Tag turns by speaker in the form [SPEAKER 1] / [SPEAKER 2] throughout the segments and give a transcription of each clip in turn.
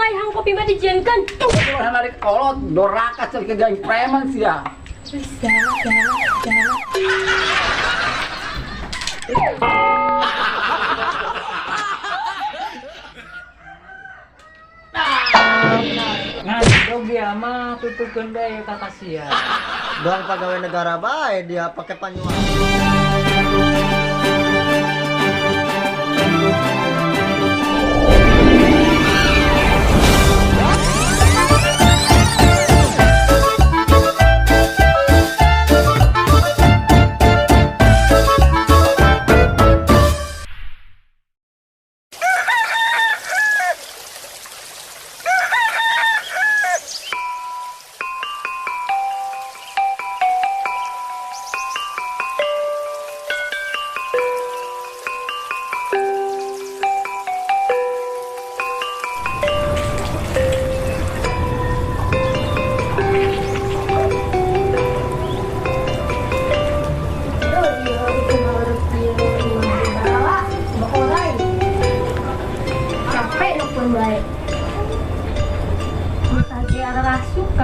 [SPEAKER 1] ayang kopi mah dijieunkeun.
[SPEAKER 2] Kumaha narik kolot doraka cek ke gang preman sia.
[SPEAKER 3] Ngadog dia mah tutupkeun deui ka kasihan.
[SPEAKER 4] Doang pegawai negara bae dia pakai panyuan.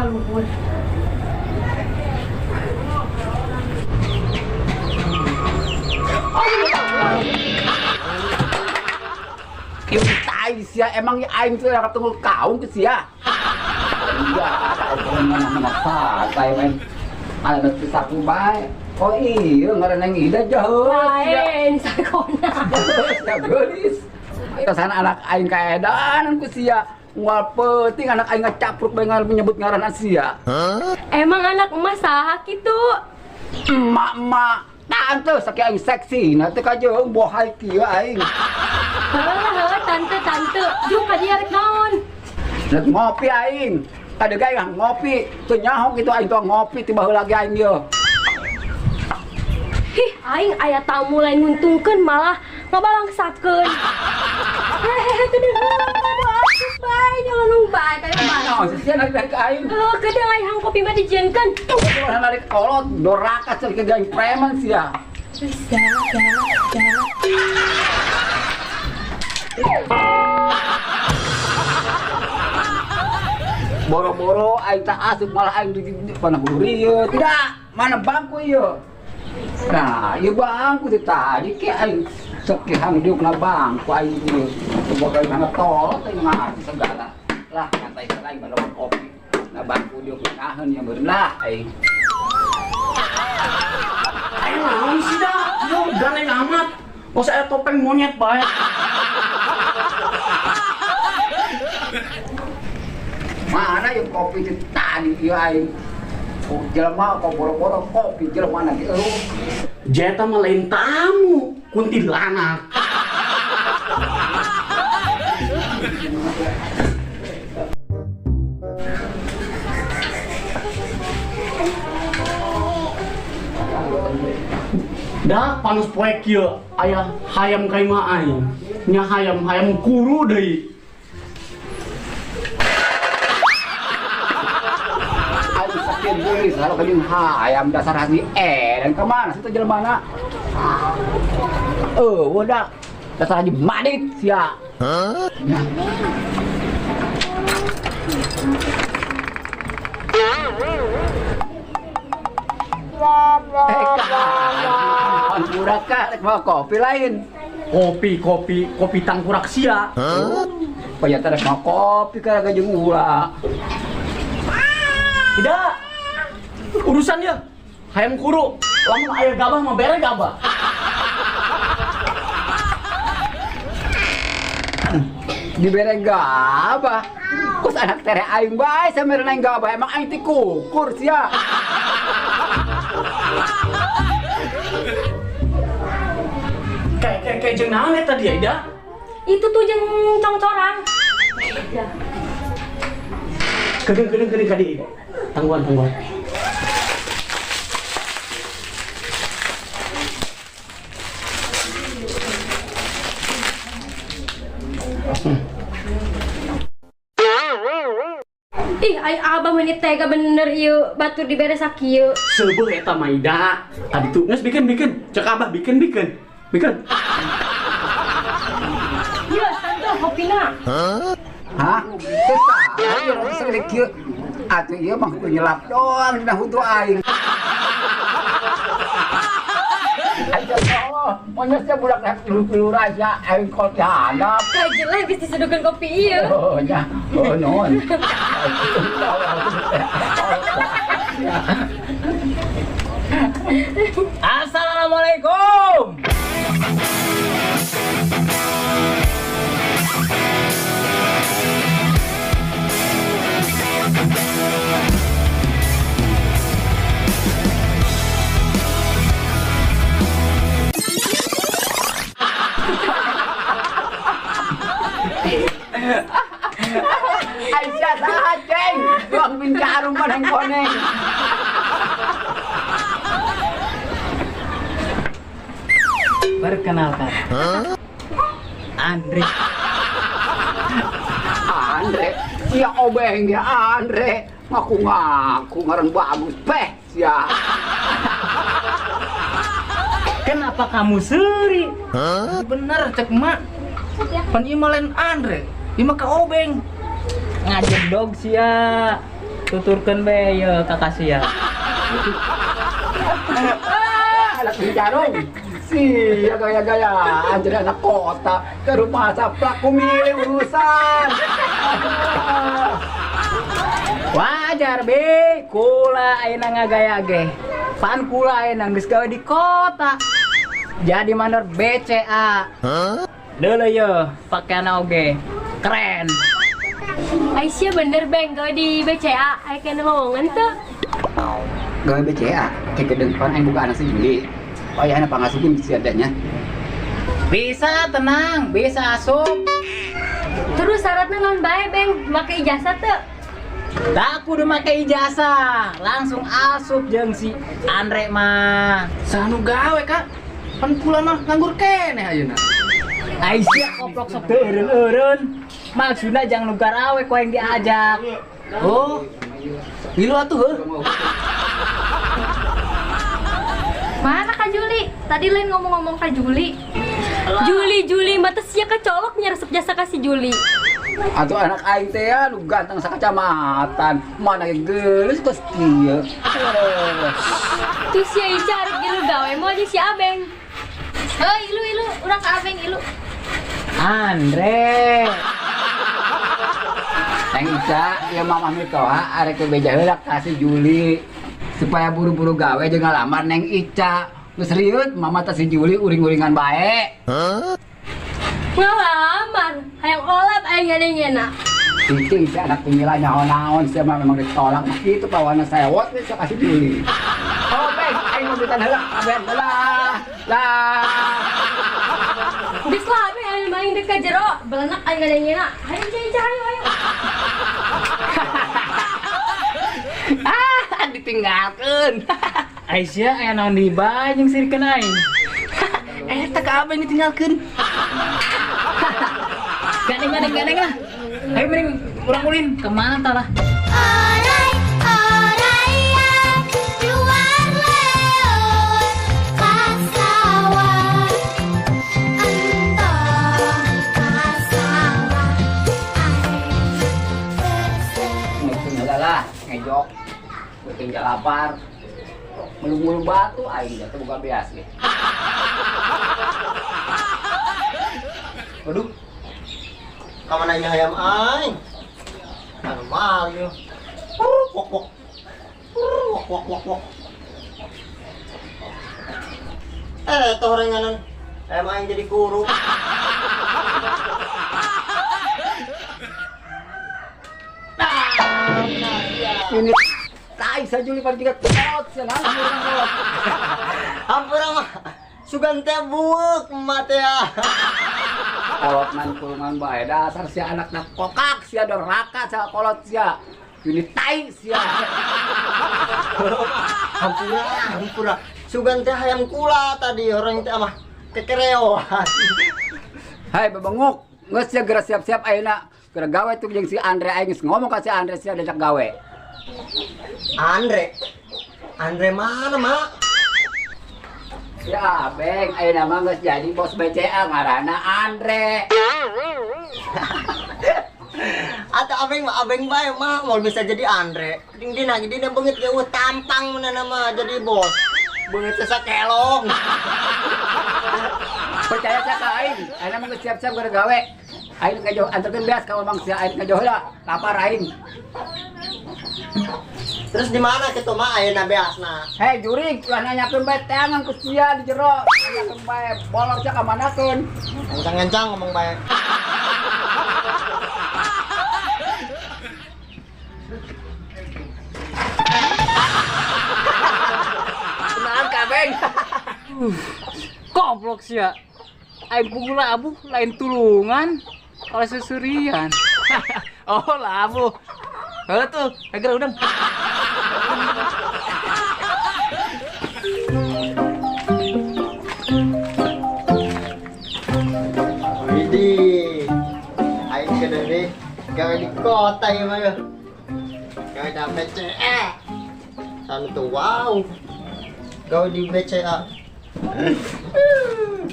[SPEAKER 1] Luhur.
[SPEAKER 2] Kieu tai sia emang aing teh ketemu kaung ke sia. Iya, mana santai main. Ada sapu bae. Oh iya, ngaranna Ida jauh.
[SPEAKER 1] Lain sakona.
[SPEAKER 2] Geus. Kesan anak aing kaedan ku sia. Moal penting anak aing ngacapruk bae menyebut ngaran sia.
[SPEAKER 1] Emang anak emas saha kitu?
[SPEAKER 2] Emak-emak tante saking aing seksi nanti kajeung bohai kieu aing.
[SPEAKER 1] Heuh, tante, jeung ka dieu rek naon?
[SPEAKER 2] Rek ngopi aing. Kadeu gawe ngopi, teu nyaho kitu aing tong ngopi ti baheula lagi aing ieu.
[SPEAKER 1] Hih, aing aya tamu lain nguntungkeun malah ngabalangsakeun. Hehehe, teu atuh bae, jangan bae kayak bae.
[SPEAKER 2] Naon sia narik aing.
[SPEAKER 1] Kedeung ayang kopi mah dijieunkeun.
[SPEAKER 2] Kumaha narik kolot doraka cek ke gang preman sia. Boro-boro aing tak asup malah aing di panah buri ieu. Tidak, mana bangku ieu. Nah, ieu bangku teh tadi ke aing sok ke hangdiukna bangku aing ieu. Boga aing tolot aing ngarti segala. Lah, nyantai aing baru kopi. Nah, bangku diuk naheun yang beureun lah aing.
[SPEAKER 3] Ayo naon sih dah? Yo galeng amat. Kok saya topeng monyet bae.
[SPEAKER 2] Mana yang kopi itu tadi ieu aing. Oh, jelema kok boro-boro kopi jelema na ieu.
[SPEAKER 3] Jeta mah lain tamu, kuntilanak. Dah panas poek kieu aya hayam kai mah aing. Nya hayam kuru deui.
[SPEAKER 2] Aing sakit geulis kalau kajeng hayam dasar hati dan kemana situ jelemana? Wadah dasar haji madit sia. Murah kah? Rek mau kopi lain.
[SPEAKER 3] Kopi tangkurak sia.
[SPEAKER 2] Paya terek mau kopi kah kajeng ulah.
[SPEAKER 3] Tidak. Urusan ya. Hayam kuru. Lamun aya gabah mah bere gabah.
[SPEAKER 2] Dibere gabah. Kus anak tere aing bae sameurna aing gabah emang aing ti kukur sia.
[SPEAKER 3] Kayak jeung naon eta dia, Ida?
[SPEAKER 1] Itu tuh jeung congcorang.
[SPEAKER 3] Kedeng kadi. Tangguan.
[SPEAKER 1] Ih, ai abah menit tega bener ieu batur dibere sakieu.
[SPEAKER 3] Seubeuh eta mah Ida. Tadi tuh geus bikin. Cek abah bikin.
[SPEAKER 1] Iya, tante kopina.
[SPEAKER 2] Hah? Tetap, ayo orang segede kieu. Atuh ieu mah ku nyelap doang dina hutu aing. Aja Allah, monyetnya budak dah tilu-tilu raja aing kol dihandap.
[SPEAKER 1] Kayak jelek geus disudukeun kopi ieu.
[SPEAKER 2] Oh nya, oh non.
[SPEAKER 5] Assalamualaikum.
[SPEAKER 2] Aisyah saha ceng, doang bincarum paneng koneng.
[SPEAKER 5] Perkenalkan. Andre.
[SPEAKER 2] Andre, ya obeng ya Andre, ngaku-ngaku ngaran bagus peh sia.
[SPEAKER 5] Kenapa kamu seri? Bener cek mak. Pan ieu mah lain Andre. Ieu mah ka obeng. Ngajak dog sia. Tuturkeun be ye kakak sia.
[SPEAKER 2] Anak bincarum. Sia gaya-gaya Andre anak kota ke rumah saplak kumilih urusan.
[SPEAKER 5] Wajar be, kula ayeuna ngagaya ge. Pan kula ayeuna geus gawe di kota. Jadi mandor BCA. Deuleu ye, pakaian oge. Keren.
[SPEAKER 1] Aisyah bener beng gawe di BCA aya kene lowongan teu.
[SPEAKER 2] Gawe BCA, ke depan aing buka anak si Juli. Oh ya, anak pangasukin si adanya.
[SPEAKER 5] Bisa tenang, bisa asup.
[SPEAKER 1] Terus syaratnya non bae beng, make ijazah teu.
[SPEAKER 5] Tak kudu make ijazah, langsung asup jeung si Andre mah.
[SPEAKER 3] Sanu gawe kak, pan kula mah nganggur keneh ayeuna.
[SPEAKER 5] Aisyah koplok sok teu eureun-eureun. Maksudna jangan nugar awe ku yang diajak.
[SPEAKER 3] Oh, ngilu atuh heuh.
[SPEAKER 1] Mana Kak Juli? Tadi lain ngomong-ngomong Kak Juli. Juli mah teh sia kecolok nyaresep jasa ka si Juli.
[SPEAKER 2] Atuh anak aing teh anu ganteng sakacamatan, mana ge geulis geus kieu.
[SPEAKER 1] Tuh sia Ica arek gilu gawe mau aja si Abeng. Heuh ilu urang ka Abeng ilu.
[SPEAKER 5] Andre.
[SPEAKER 2] Teng Ica, ya mamah mitoha arek ke beja heula ka si Juli. Supaya buru-buru gawe jeung ngalamar Neng Ica. Geus riut mama teh si Juli uring-uringan bae.
[SPEAKER 1] Ngalamar, hayang olap aing ngadengena.
[SPEAKER 2] Cicing si anak kumila nyaho-naon sia mah memang ditolak mah kitu pawana sewot we sok ka si Juli. Oh, Beng, aing mau bitan heula ka Ben lah.
[SPEAKER 1] Geus lah Abeng aya main dek ka jero, belenak aing ngadengena. Hayu Ica hayu.
[SPEAKER 5] Ditinggalkeun. Aisyah aya naon di bae jeung sirikeun aing.
[SPEAKER 3] Eta ka abeng ditinggalkeun.
[SPEAKER 5] Gadeng lah. Ayo mending urang ulin kemana tah lah.
[SPEAKER 2] Ngejok, tinggal lapar, melung-melung batu, aing jatuh buka bias gitu.
[SPEAKER 4] Waduh. Kamu nanya ayam aing. Normal yo. Wok. Toh renganan ayam aing jadi guru.
[SPEAKER 2] Ini tai sa Juli pada tiga kolot senang kolot.
[SPEAKER 4] Ampura mah. Sugan teh buek mate ya.
[SPEAKER 2] Kolot man bae dasar si anak nak kokak sia doraka sa kolot sia. Ini tai sia.
[SPEAKER 4] Ampura. Sugan teh hayam kula tadi orang teh mah kekereoan.
[SPEAKER 2] Hai babenguk, geus sia geura siap-siap ayeuna. Geura gawe tuh jeung si Andre aing geus ngomong ka si Andre sia diajak gawe.
[SPEAKER 4] Andre mana, Mak?
[SPEAKER 2] Ya, Beng, ayeuna mah geus jadi bos BCA ngaranna Andre.
[SPEAKER 4] abeng bae mah mau bisa jadi Andre. Dina beungit ge tampang mana nama jadi bos. Beungit sa kelong.
[SPEAKER 2] Percaya saya ke aing. Aing mah geus siap-siap gara gawe. Aing ngajoh anterkeun beas ka Mang sia aing ngajoh heula. Lapar aing.
[SPEAKER 4] Terus di mana kitu mah ayeuna beasna?
[SPEAKER 2] Hei jurig, ulah nanyakeun bae teangan ku sia di jero. Nanyakeun bae bolor sia ka manakeun.
[SPEAKER 4] Encang-encang ngomong bae.
[SPEAKER 2] Kenaan ka Beng.
[SPEAKER 5] Goblok sia. Aing pungula abu lain tulungan kalau susurian. Oh labu. Heuh tuh, agar udang.
[SPEAKER 4] Widih. Aing kedeng deh gawe di kota ieu mah ya. Gawe di BCA. Sanu tuh wow. Gawe di BCA.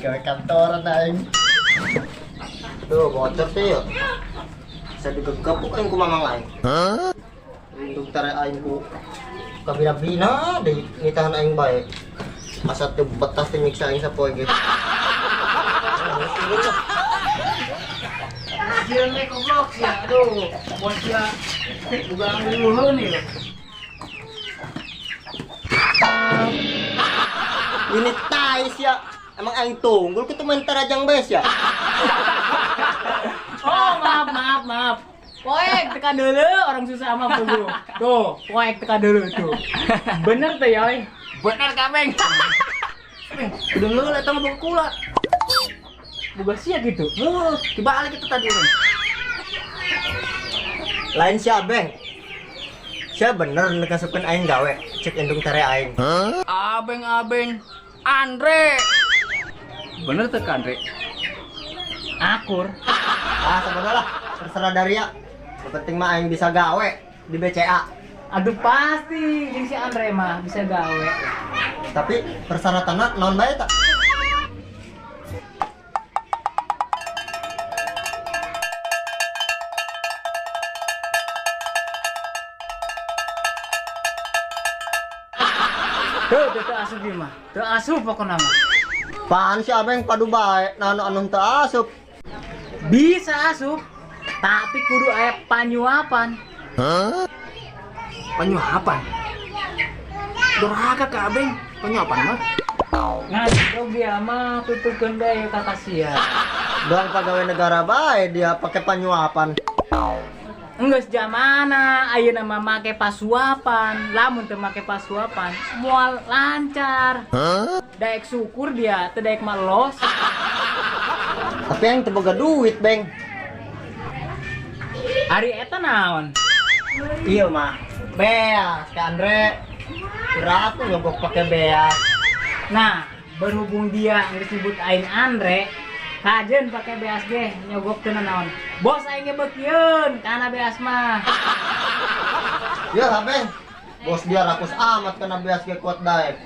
[SPEAKER 4] Gawe kantoran aing. Tuh bocor tuh ya. Bisa digegap aing ku mamang aing. Untuk tare aing ku kabina-bina deui ngitahan aing bae. Asa teu betah teu nyiksa aing sapoe ge.
[SPEAKER 5] Jiran me goblok sia. Aduh, bos sia. Bukan nguluheun ieu.
[SPEAKER 4] Ini tais ya. Emang aing tunggul kitu main tarajang bes ya.
[SPEAKER 5] Oh, maaf. Poek tekan dulu orang susah sama dulu. Tuh, poek tekan dulu tuh. Bener tuh ya, oi.
[SPEAKER 2] Bener ka Beng.
[SPEAKER 5] Udah lu datang buka kula. Buka sia gitu.
[SPEAKER 2] Dibalik itu tadi Beng.
[SPEAKER 4] Lain si Abeng. Sia bener nekasupkeun aing gawe. Cek indung tare aing.
[SPEAKER 2] Abeng Andre.
[SPEAKER 5] Bener tuh kan, Andre? Akur.
[SPEAKER 4] Ah, sabar lah. Terserah dari ya. Yang penting mah aing bisa gawe di BCA.
[SPEAKER 5] Aduh pasti, jeung si Andre mah bisa gawe.
[SPEAKER 4] Tapi persyaratannya naon bae tak?
[SPEAKER 5] Tuh asup ieu mah. Teu asup pokona mah.
[SPEAKER 4] Paan si Abeng padu bae naon anu teu asup.
[SPEAKER 5] Bisa asup, tapi kudu aya panyuapan.
[SPEAKER 2] Penyuapan. Durhaka ka Beng. Penyuapan mah.
[SPEAKER 5] Ngaco dia mah tutupkeun deui ka sia.
[SPEAKER 4] Doang pegawai negara bae dia pakai panyuapan.
[SPEAKER 5] Enggeus jamana ayeuna mah make pasuapan. Lamun teu make pasuapan, moal lancar. Daek syukur dia, teu daek mah los.
[SPEAKER 4] Tapi yang teu boga duit, Beng.
[SPEAKER 5] Ari eta naon?
[SPEAKER 4] Iya mah. Beas, Kak Andre. Kira aku nyogok pakai beas.
[SPEAKER 5] Nah, berhubung dia disebut aing Andre, kajen pakai beas ge nyogok teu naon. Bos aing ge beukieun kana beas mah.
[SPEAKER 4] Ya, Beng. Bos dia rakus amat kena beas ge kuat daek.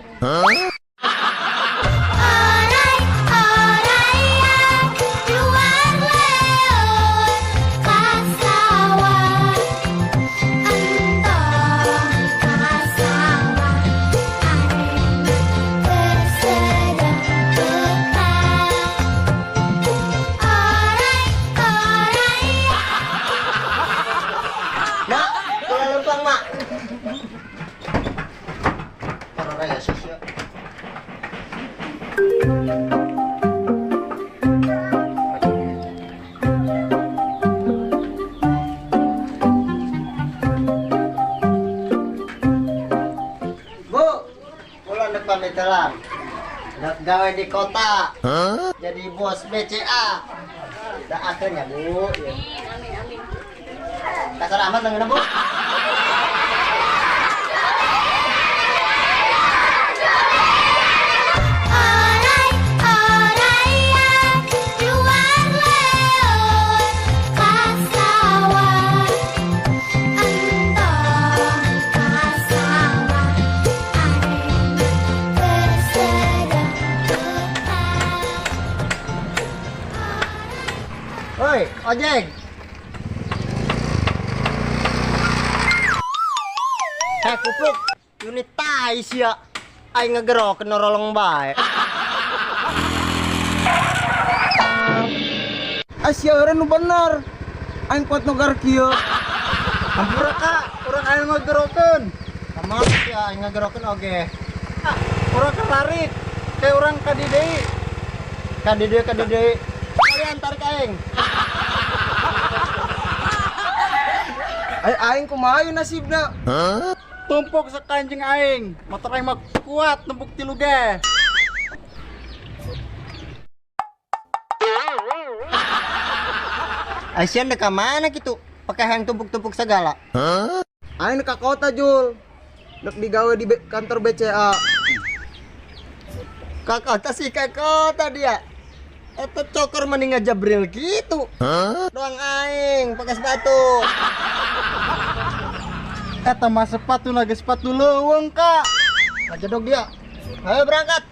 [SPEAKER 4] Pamitelan, dak gawe di kota, jadi bos BCA, dah akhirnya Bu. Amin. Kasar amat dengan Bu. Oi, ojek. kupluk, unit tai sia. Aing ngegerok kena rolong bae.
[SPEAKER 6] Asia nu bener. Aing kuat nogar kieu.
[SPEAKER 4] Hampura Kak, urang aing ngegerokeun. Sama sia aing ngegerokeun oge. Urang kelarit. Kayak urang ka di deui. Ka di deui. Kalian tarik aing.
[SPEAKER 6] Aing kumaha ieu nasibna?
[SPEAKER 3] Tumpuk sekanjing aing. Motor aing mah kuat tumpuk tilu ge.
[SPEAKER 4] Asian deka mana gitu? Pakai yang tumpuk-tumpuk segala.
[SPEAKER 6] Aing ka kota Jul. Dek digawe di kantor BCA.
[SPEAKER 4] Ka kota sih ka kota dia. Eta cokor mending ngajabril gitu. Doang aing pakai sepatu.
[SPEAKER 3] Eta mah sepatu lagi sepatu leuweung Kak.
[SPEAKER 4] Ngajedog dia. Ayo berangkat.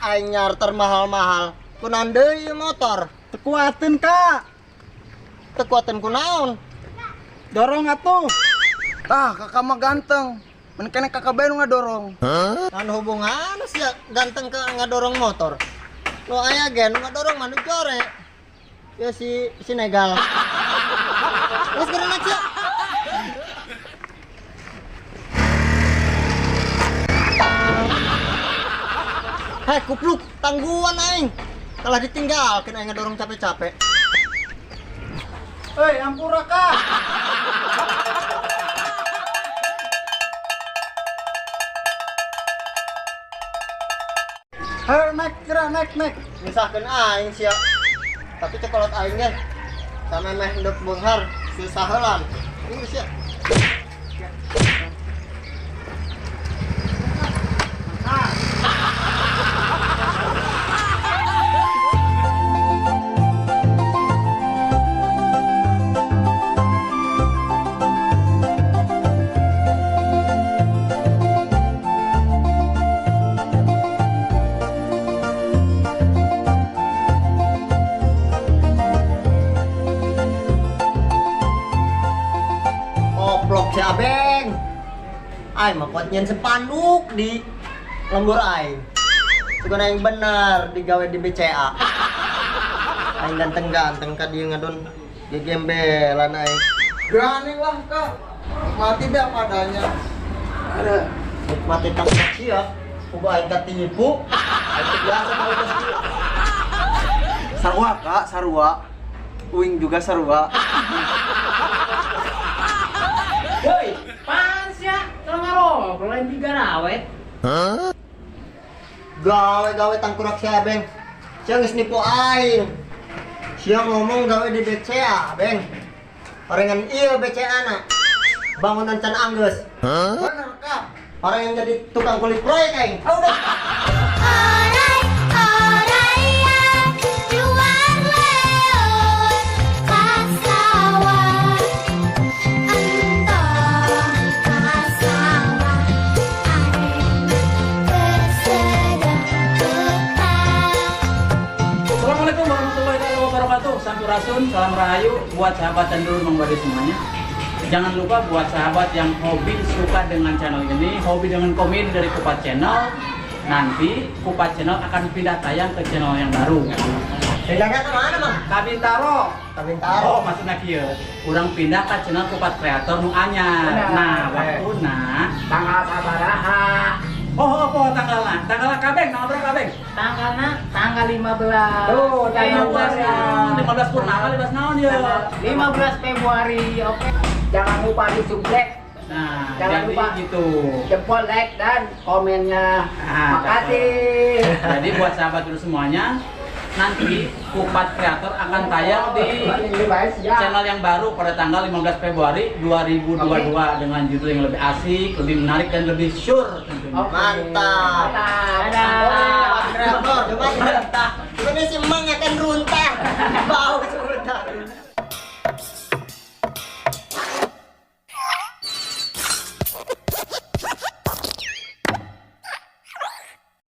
[SPEAKER 4] Aing nyarter mahal-mahal. Kunaon deui motor?
[SPEAKER 3] Tekuatin Kak.
[SPEAKER 4] Tekuatan kunaon?
[SPEAKER 3] Dorong atuh.
[SPEAKER 6] Ah, kakak mah ganteng. Men kene kakak bae nu ngadorong.
[SPEAKER 4] Anu hubungan sih ganteng ke ngadorong motor. Lo aya gen ngadorong manu jore. Ya si Negal. Wes gerak aja. Hei kupluk, tangguhan aing. Kalah ditinggal, kena aing ngedorong capek-capek.
[SPEAKER 3] Hei, ampura Kak. Hei, naik.
[SPEAKER 4] Misalkan aing sia. Tapi cekolot aing ge. Sama meh nduk beunghar, susah heulan. Ini sia. Oplok si Abeng. Ay mah nyen sepanduk di lembur aing. Bukan aing bener digawe di BCA. Aing ganteng-ganteng ka dieu ngadon gegembelan aing.
[SPEAKER 6] Berani lah kak. Mati dah padanya.
[SPEAKER 4] Ada nikmati tangkap sia. Uga aing katipu. Aing biasa kalau pasti.
[SPEAKER 6] Sarua kak, sarua. Uing juga sarua.
[SPEAKER 5] Woi, pan sia? Kalau ngarok, lain tiga rawet.
[SPEAKER 4] Gawe-gawe tangkurak si Abeng. Sia geus nipu aing. Sia ngomong gawe di BCA, Beng. Orengan ieu BCA-na. Bangunan can anggeus.
[SPEAKER 6] Bener kak.
[SPEAKER 4] Orang yang jadi tukang kulit proyek aing. Ah udah.
[SPEAKER 5] Assalamualaikum warahmatullahi wabarakatuh. Sampurasun, salam rahayu buat sahabat dan dulur Mang semuanya. Jangan lupa buat sahabat yang hobi suka dengan channel ini, hobi dengan komedi dari Kupat Channel. Nanti Kupat Channel akan pindah tayang ke channel yang baru.
[SPEAKER 4] Pindahnya ke mana, Mang?
[SPEAKER 5] Kabintaro.
[SPEAKER 4] Kabintaro.
[SPEAKER 5] Oh, maksudnya kieu. Urang pindah ke channel Kupat Kreator nu anyar. Nah, waktuna tanggal sabaraha? Oh, apa tanggalna? Tanggal kabeng, tanggal berapa kabeng?
[SPEAKER 7] Tanggalnya tanggal 15.
[SPEAKER 5] Tuh, tanggal 15 purnama, 15 naon ya?
[SPEAKER 7] 15 Februari, oke. Jangan lupa disubrek.
[SPEAKER 5] Nah,
[SPEAKER 7] Jangan
[SPEAKER 5] jadi
[SPEAKER 7] lupa.
[SPEAKER 5] gitu.
[SPEAKER 7] Jempol, like, dan komennya.
[SPEAKER 5] Nah,
[SPEAKER 7] Makasih.
[SPEAKER 5] Jadi buat sahabat dulu semuanya, nanti Kupat Kreator akan tayang di channel yang baru pada tanggal 15 Februari 2022 dengan judul yang lebih asik, lebih menarik dan lebih sure tentunya.
[SPEAKER 4] Mantap.
[SPEAKER 7] Dadah.
[SPEAKER 4] Kreator, mantap. Ini si Mang akan runtah. Bau sudah.